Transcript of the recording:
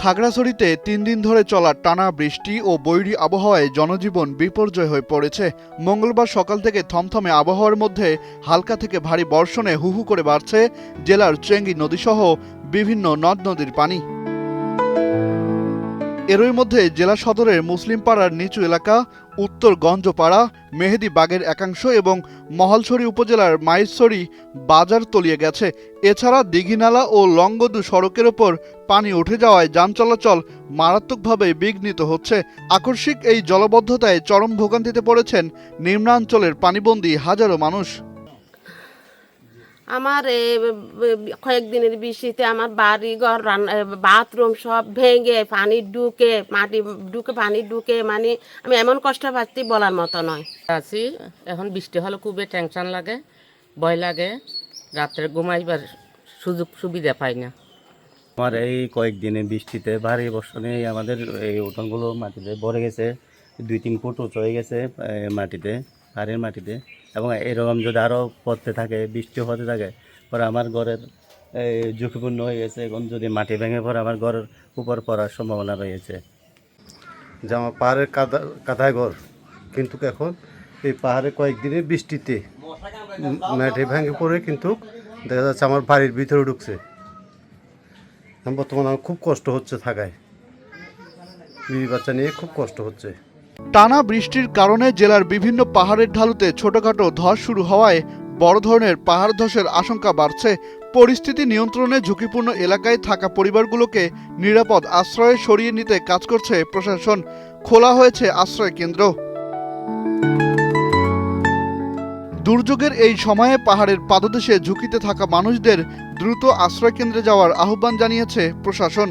খাগড়াছড়িতে ৩ দিন ধরে চলা টানা বৃষ্টি ও বৈরী আবহাওয়ায় জনজীবন বিপর্যয় হয়ে পড়েছে। মঙ্গলবার সকাল থেকে থমথমে আবহাওয়ার মধ্যে হালকা থেকে ভারী বর্ষণে হু হু করে বাড়ছে জেলার চেঙ্গি নদীসহ বিভিন্ন নদ নদীর পানি। এরই মধ্যে জেলা সদরের মুসলিমপাড়ার নিচু এলাকা, উত্তর গঞ্জপাড়া, মেহেদী বাগের একাংশ এবং মহালছড়ি উপজেলার মাইজছড়ি বাজার তলিয়ে গেছে। এছাড়া দিঘিনালা ও লংগদু সড়কের ওপর পানি উঠে যাওয়ায় যান চলাচল মারাত্মকভাবে বিঘ্নিত হচ্ছে। আকস্মিক এই জলবদ্ধতায় চরম ভোগান্তিতে পড়েছেন নিম্নাঞ্চলের পানিবন্দী হাজারো মানুষ। আমার কয়েকদিনের বৃষ্টিতে আমার বাড়ি ঘর বাথরুম সব ভেঙে পানি ঢুকে মাটি ঢুকে পানি ঢুকে মানে আমি এমন কষ্ট পাচ্ছি বলার মতো নয়। আছি এখন বৃষ্টি হলে খুবই টেনশন লাগে, ভয় লাগে, রাত্রে ঘুমাইবার সুযোগ সুবিধা পাই না। আমার এই কয়েকদিনে বৃষ্টিতে ভারী বর্ষণে আমাদের এই উঠোনগুলো মাটিতে ভরে গেছে, 2-3 ফুট উঁচু হয়ে গেছে মাটিতে, পাহাড়ের মাটিতে। এবং এরকম যদি আরও পড়তে থাকে, বৃষ্টি হতে থাকে, পরে আমার ঘরের ঝুঁকিপূর্ণ হয়ে গেছে। এখন যদি মাটি ভেঙে পড়ে আমার ঘরের উপর পড়ার সম্ভাবনা রয়েছে। যে আমার পাহাড়ের কাঁথায় ঘর, কিন্তু এখন এই পাহাড়ে কয়েকদিনের বৃষ্টিতে মাটি ভেঙে পড়ে কিন্তু দেখা যাচ্ছে আমার বাড়ির ভিতরে ঢুকছে। বর্তমানে আমার খুব কষ্ট হচ্ছে থাকায়, বিবি বাচ্চা নিয়ে খুব কষ্ট হচ্ছে। টানা বৃষ্টির কারণে জেলার বিভিন্ন পাহাড়ের ঢালুতে ছোটখাটো ধস শুরু হওয়ায় বড় ধরনের পাহাড় ধসের আশঙ্কা বাড়ছে। পরিস্থিতি নিয়ন্ত্রণে ঝুঁকিপূর্ণ এলাকায় থাকা পরিবারগুলোকে নিরাপদ আশ্রয়ে সরিয়ে নিতে কাজ করছে প্রশাসন। খোলা হয়েছে আশ্রয় কেন্দ্র। দুর্যোগের এই সময়ে পাহাড়ের পাদদেশে ঝুঁকিতে থাকা মানুষদের দ্রুত আশ্রয় কেন্দ্রে যাওয়ার আহ্বান জানিয়েছে প্রশাসন।